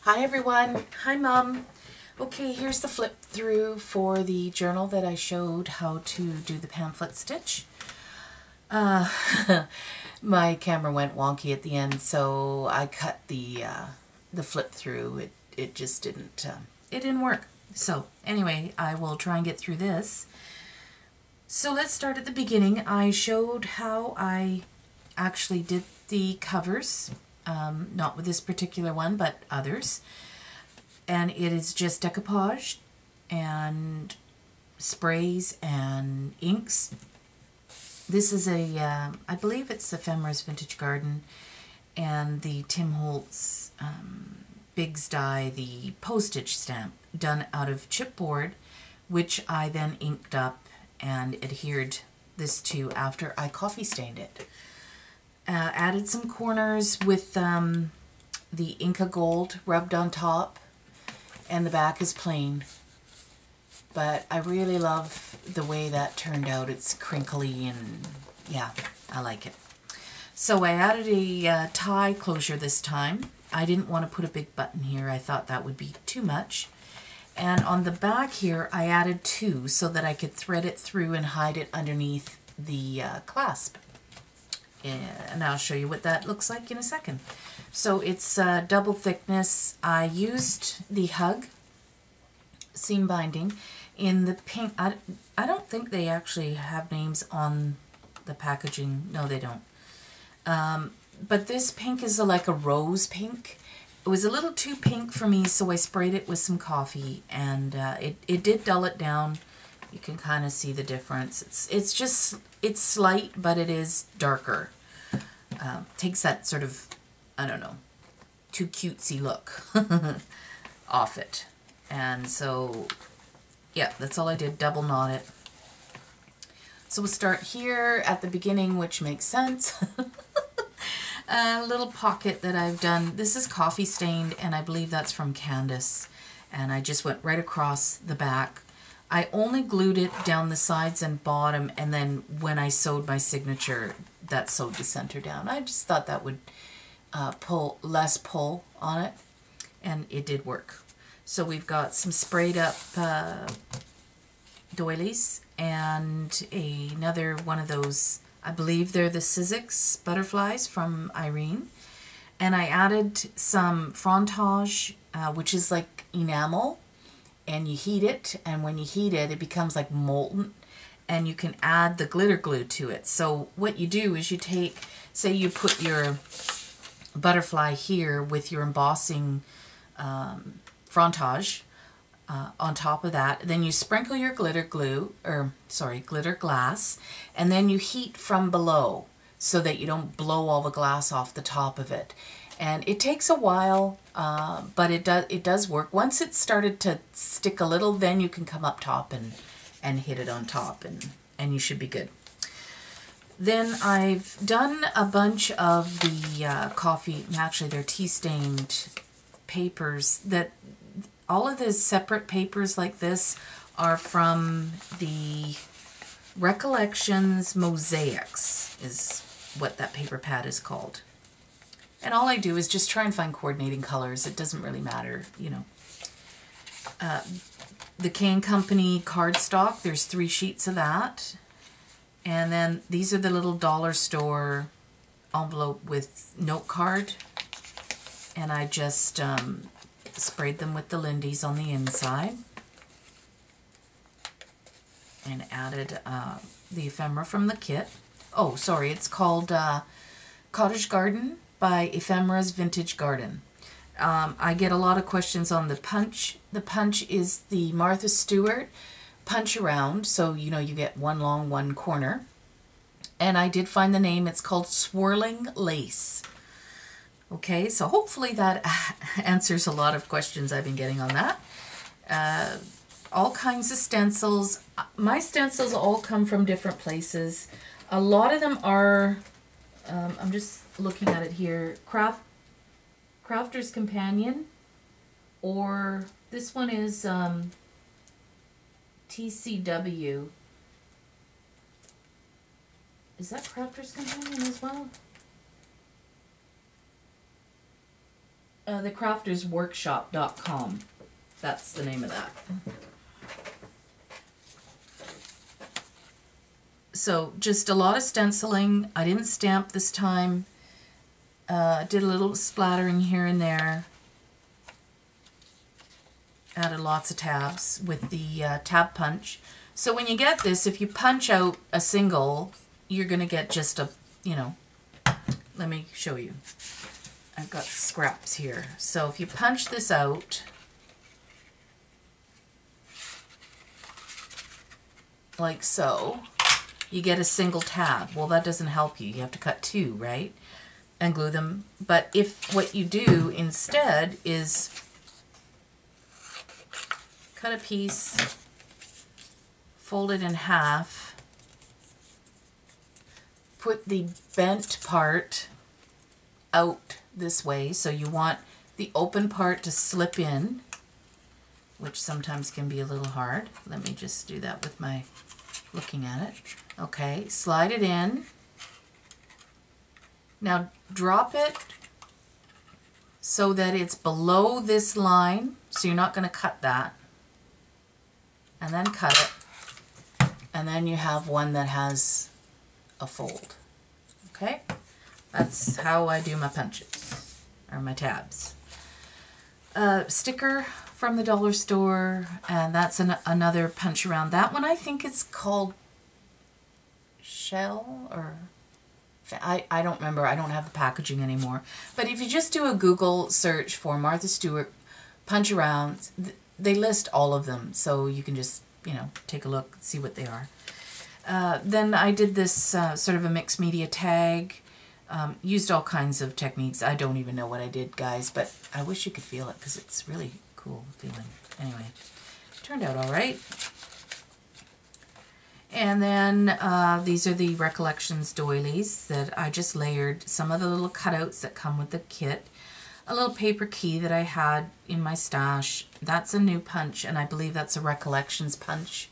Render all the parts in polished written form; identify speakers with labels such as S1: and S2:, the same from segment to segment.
S1: Hi everyone. Hi Mom. Okay, here's the flip through for the journal that I showed how to do the pamphlet stitch. My camera went wonky at the end, so I cut the flip through. It just didn't it didn't work. So anyway, I will try and get through this. So let's start at the beginning. I showed how I actually did the covers, not with this particular one, but others. And it is just decoupage and sprays and inks. This is a, I believe it's Ephemera's Vintage Garden, and the Tim Holtz Biggs Die, the postage stamp, done out of chipboard, which I then inked up and adhered this to after I coffee stained it. Added some corners with the Inca Gold rubbed on top, and the back is plain. But I really love the way that turned out. It's crinkly and yeah, I like it. So I added a tie closure this time. I didn't want to put a big button here. I thought that would be too much. And on the back here, I added two so that I could thread it through and hide it underneath the clasp. And I'll show you what that looks like in a second. So it's double thickness. I used the Hug seam binding in the pink. I don't think they actually have names on the packaging. No, they don't. But this pink is like a rose pink. It was a little too pink for me, so I sprayed it with some coffee, and it did dull it down. You can kind of see the difference. It's slight, but it is darker. Takes that sort of, I don't know, too cutesy look off it. And so, yeah, that's all I did, double knot it. So we'll start here at the beginning, which makes sense. A little pocket that I've done. This is coffee stained, and I believe that's from Candace. And I just went right across the back. I only glued it down the sides and bottom, and then when I sewed my signature, that sewed the center down. I just thought that would pull less pull on it, and it did work. So we've got some sprayed up doilies and another one of those, I believe they're the Sizzix butterflies from Irene. And I added some frontage, which is like enamel, and you heat it, and when you heat it, it becomes like molten, and you can add the glitter glue to it. So what you do is you take, say you put your butterfly here with your embossing frontage on top of that, then you sprinkle your glitter glue, or sorry, glitter glass, and then you heat from below so that you don't blow all the glass off the top of it. And it takes a while, but it does work. Once it's started to stick a little, then you can come up top and hit it on top, and you should be good. Then I've done a bunch of the coffee, actually they're tea-stained papers. That all of the separate papers like this are from the Recollections Mosaics, is what that paper pad is called. And all I do is just try and find coordinating colors. It doesn't really matter, you know. The Cane Company cardstock, there's 3 sheets of that. And then these are the little dollar store envelope with note card. And I just sprayed them with the Lindy's on the inside. And added the ephemera from the kit. Oh, sorry, it's called Cottage Garden by Ephemera's Vintage Garden. I get a lot of questions on the punch. The punch is the Martha Stewart punch around, so you know you get one long, one corner. And I did find the name. It's called Swirling Lace. Okay, so hopefully that answers a lot of questions I've been getting on that. All kinds of stencils. My stencils all come from different places. A lot of them are, I'm just looking at it here, Crafter's Companion, or this one is TCW. Is that Crafter's Companion as well? thecraftersworkshop.com. That's the name of that. So just a lot of stenciling. I didn't stamp this time. Did a little splattering here and there. Added lots of tabs with the tab punch. So when you get this, if you punch out a single, you're going to get just a, you know, let me show you. I've got scraps here. So if you punch this out, like so, you get a single tab. Well, that doesn't help you. You have to cut two, right? And glue them. But if what you do instead is cut a piece, fold it in half, put the bent part out this way, so you want the open part to slip in, which sometimes can be a little hard. Let me just do that with my looking at it. Okay, slide it in. Now drop it so that it's below this line, so you're not going to cut that. And then cut it. And then you have one that has a fold. Okay? That's how I do my punches, or my tabs. Sticker from the dollar store, and that's another punch around. That one I think it's called Shell, or I don't remember. I don't have the packaging anymore. But if you just do a Google search for Martha Stewart punch arounds, they list all of them, so you can just, you know, take a look, see what they are. Then I did this sort of a mixed media tag. Used all kinds of techniques. I don't even know what I did, guys, but I wish you could feel it because it's really cool feeling. Anyway, turned out all right. And then these are the Recollections doilies that I just layered. Some of the little cutouts that come with the kit. A little paper key that I had in my stash. That's a new punch, and I believe that's a Recollections punch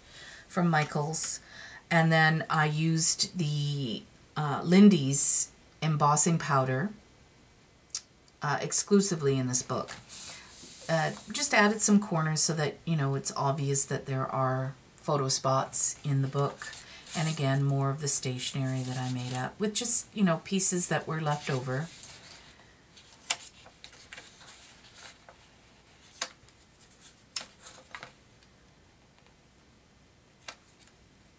S1: from Michaels. And then I used the Lindy's embossing powder exclusively in this book. Just added some corners so that, you know, it's obvious that there are photo spots in the book. And again, more of the stationery that I made up with just, you know, pieces that were left over.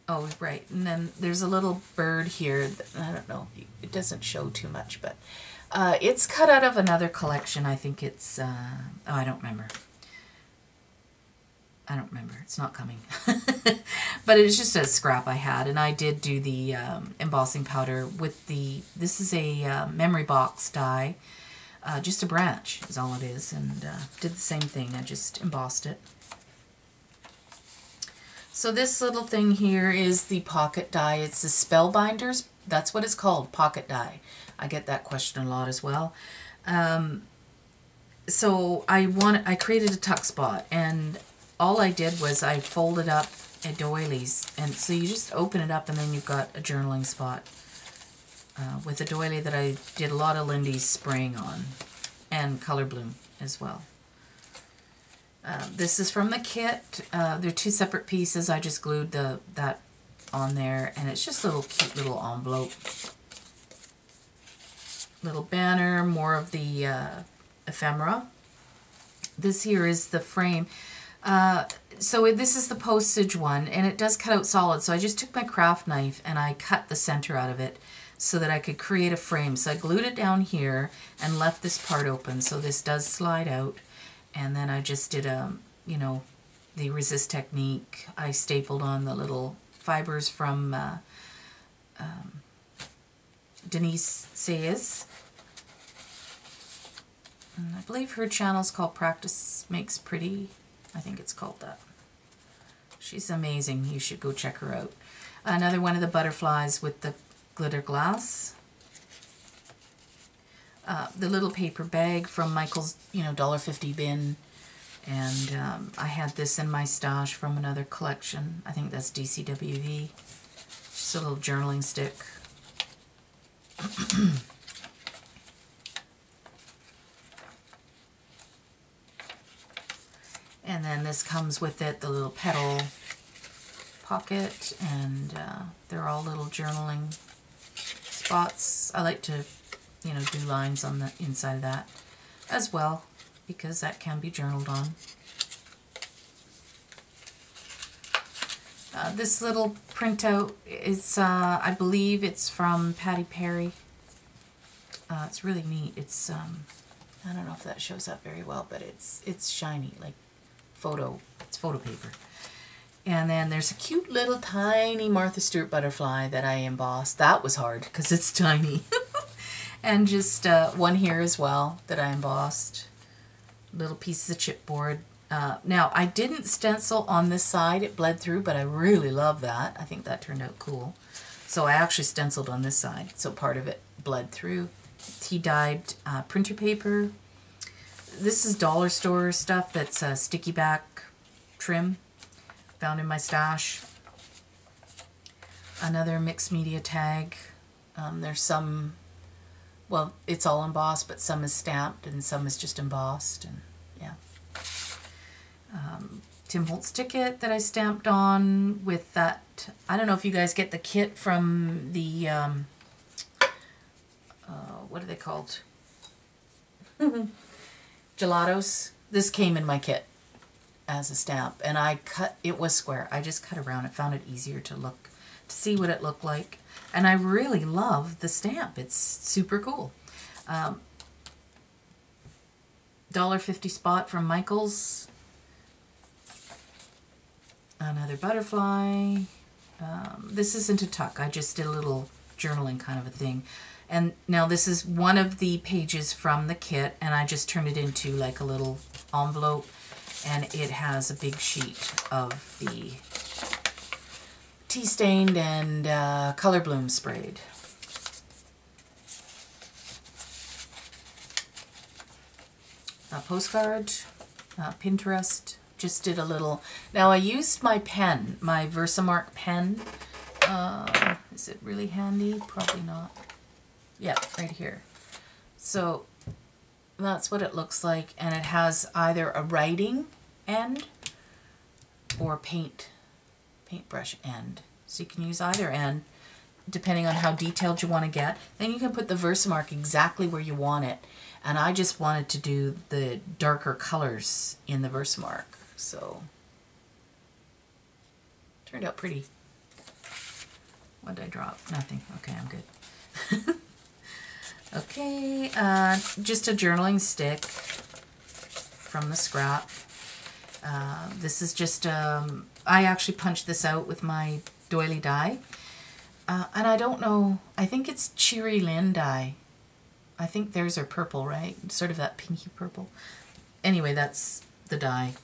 S1: Oh, right, and then there's a little bird here. I don't know, it doesn't show too much, but it's cut out of another collection. I think it's, oh, I don't remember. It's not coming. But it's just a scrap I had, and I did do the embossing powder with the, this is a memory box die. Just a branch is all it is, and did the same thing. I just embossed it. So this little thing here is the pocket die. It's the Spellbinders. That's what it's called, pocket die. I get that question a lot as well. So I created a tuck spot, and all I did was I folded up a doilies, and so you just open it up and then you've got a journaling spot with a doily that I did a lot of Lindy's spraying on, and color bloom as well. This is from the kit. They're two separate pieces. I just glued that on there, and it's just a little cute little envelope. Little banner, more of the ephemera. This here is the frame. So this is the postage one, and it does cut out solid. So I just took my craft knife and I cut the center out of it so that I could create a frame. So I glued it down here and left this part open. So this does slide out. And then I just did you know, the resist technique. I stapled on the little fibers from Denise Says. And I believe her channel's called Practice Makes Pretty. I think it's called that. She's amazing. You should go check her out. Another one of the butterflies with the glitter glass. The little paper bag from Michael's, you know, $1.50 bin. And I had this in my stash from another collection. I think that's DCWV. Just a little journaling stick. And then this comes with it, the little petal pocket, and they're all little journaling spots. I like to, you know, do lines on the inside of that as well, because that can be journaled on. This little printout is, I believe it's from Patty Perry. It's really neat. It's, I don't know if that shows up very well, but it's shiny, like it's photo paper. And then there's a cute little tiny Martha Stewart butterfly that I embossed. That was hard because it's tiny. And just one here as well that I embossed. Little pieces of chipboard. Now, I didn't stencil on this side. It bled through, but I really love that. I think that turned out cool. So I actually stenciled on this side, so part of it bled through. Tea-dyed printer paper. This is dollar store stuff that's sticky back trim. Found in my stash. Another mixed media tag. There's some, well, it's all embossed, but some is stamped and some is just embossed, and yeah. Tim Holtz ticket that I stamped on with that. I don't know if you guys get the kit from the, what are they called? Gelatos. This came in my kit as a stamp, and I cut, it was square. I just cut around. I found it easier to look, to see what it looked like. And I really love the stamp. It's super cool. $1.50 spot from Michael's. Another butterfly. This isn't a tuck. I just did a little journaling kind of a thing. And now this is one of the pages from the kit, and I just turned it into like a little envelope, and it has a big sheet of the tea stained and color bloom sprayed. A postcard, Pinterest. Just did a little. Now I used my pen, my Versamark pen. Is it really handy? Probably not. Yeah, right here. So that's what it looks like, and it has either a writing end or paintbrush end. So you can use either end depending on how detailed you want to get. Then you can put the Versamark exactly where you want it, and I just wanted to do the darker colors in the Versamark. So turned out pretty. What did I drop? Nothing. Okay, I'm good. Okay, just a journaling stick from the scrap. This is just, I actually punched this out with my doily die. And I don't know, I think it's Cheery Lynn dye. I think theirs are purple, right? Sort of that pinky purple. Anyway, that's the die.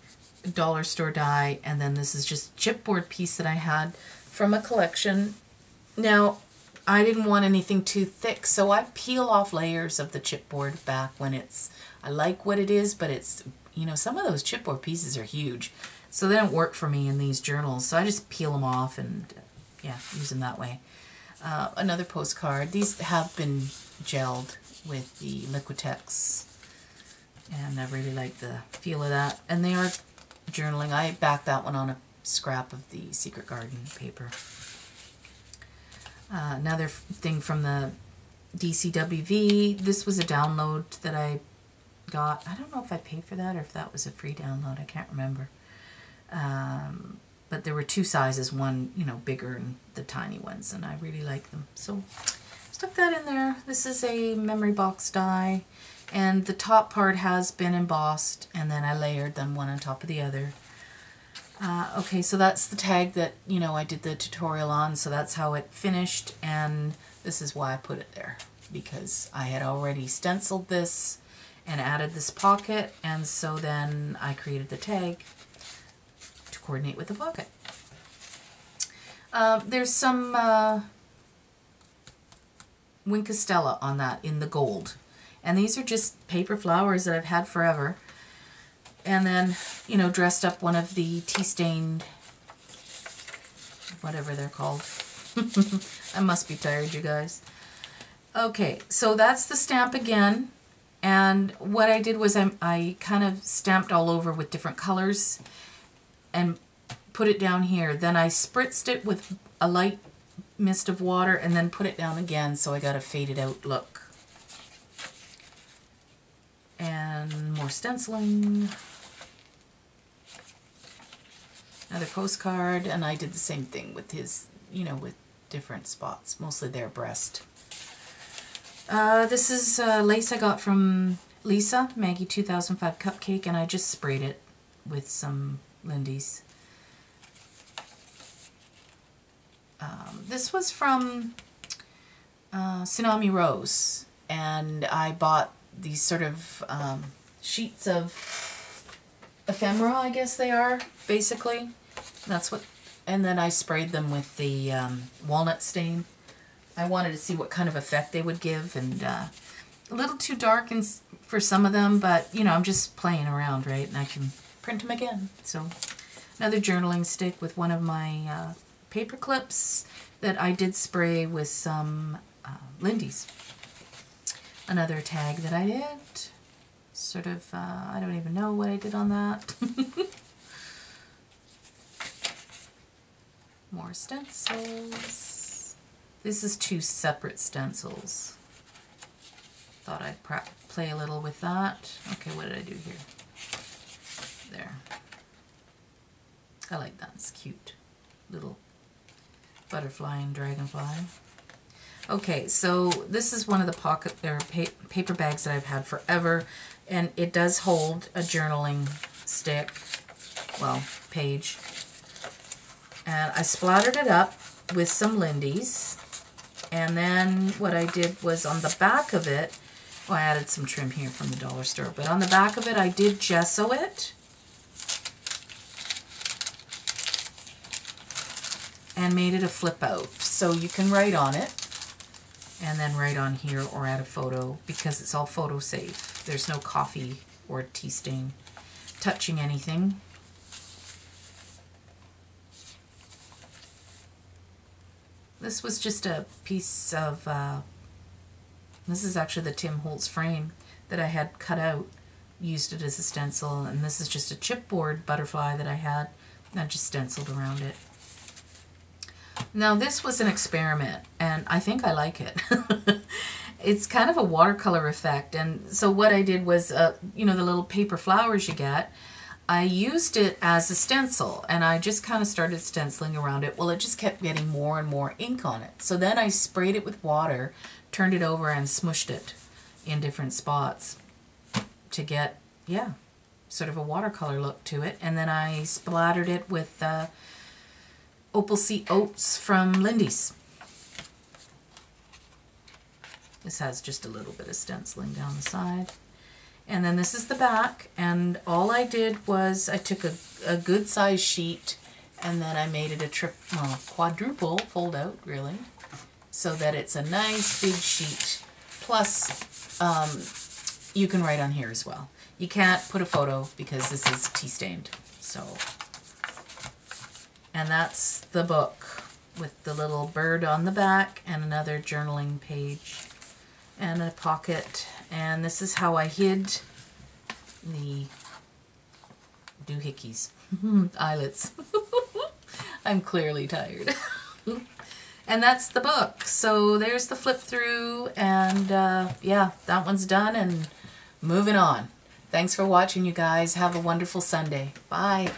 S1: Dollar store die, and then this is just a chipboard piece that I had from a collection. Now, I didn't want anything too thick, so I peel off layers of the chipboard back when it's, I like what it is, but it's, you know, some of those chipboard pieces are huge, so they don't work for me in these journals, so I just peel them off and, yeah, use them that way. Another postcard. These have been gelled with the Liquitex, and I really like the feel of that, and they are journaling. I backed that one on a scrap of the Secret Garden paper. Another thing from the DCWV. This was a download that I got. I don't know if I paid for that or if that was a free download. I can't remember. But there were two sizes, one, you know, bigger and the tiny ones, and I really like them. So stuck that in there. This is a memory box die, and the top part has been embossed, and then I layered them one on top of the other. Okay, so that's the tag that, you know, I did the tutorial on, so that's how it finished, and this is why I put it there, because I had already stenciled this and added this pocket, and so then I created the tag to coordinate with the pocket. There's some Winkostella on that in the gold, and these are just paper flowers that I've had forever. And then, you know, dressed up one of the tea-stained, whatever they're called. I must be tired, you guys. Okay, so that's the stamp again. And what I did was I kind of stamped all over with different colors and put it down here. Then I spritzed it with a light mist of water and then put it down again, so I got a faded out look. And more stenciling. Another postcard, and I did the same thing with his, you know, with different spots, mostly their breast. This is lace I got from Lisa, Maggie 2005 Cupcake, and I just sprayed it with some Lindy's. This was from Tsunami Rose, and I bought these sort of sheets of ephemera, I guess they are, basically. That's what, and then I sprayed them with the walnut stain. I wanted to see what kind of effect they would give, and a little too dark for some of them, but you know, I'm just playing around, right? And I can print them again. So another journaling stick with one of my paper clips that I did spray with some Lindy's. Another tag that I did. Sort of, I don't even know what I did on that. More stencils. This is 2 separate stencils. Thought I'd play a little with that. Okay, what did I do here? There. I like that. It's cute. Little butterfly and dragonfly. Okay, so this is one of the pocket or paper bags that I've had forever, and it does hold a journaling stick, well, page. And I splattered it up with some Lindy's, and then what I did was on the back of it, well, I added some trim here from the dollar store, but on the back of it I did gesso it and made it a flip out, so you can write on it and then write on here or add a photo, because it's all photo safe. There's no coffee or tea stain touching anything. This was just a piece of, this is actually the Tim Holtz frame that I had cut out, used it as a stencil, and this is just a chipboard butterfly that I had, and I just stenciled around it. Now this was an experiment, and I think I like it. It's kind of a watercolor effect, and so what I did was, you know, the little paper flowers you get, I used it as a stencil, and I just kind of started stenciling around it. Well, it just kept getting more and more ink on it. So then I sprayed it with water, turned it over, and smushed it in different spots to get, yeah, sort of a watercolor look to it. And then I splattered it with Opal Sea Oats from Lindy's. This has just a little bit of stenciling down the side. And then this is the back, and all I did was I took a good size sheet, and then I made it a quadruple fold out, really, so that it's a nice big sheet. Plus, you can write on here as well. You can't put a photo because this is tea stained. So, and that's the book with the little bird on the back and another journaling page and a pocket. And this is how I hid the doohickeys, eyelets. I'm clearly tired. And that's the book. So there's the flip through, and yeah, that one's done and moving on. Thanks for watching, you guys. Have a wonderful Sunday. Bye.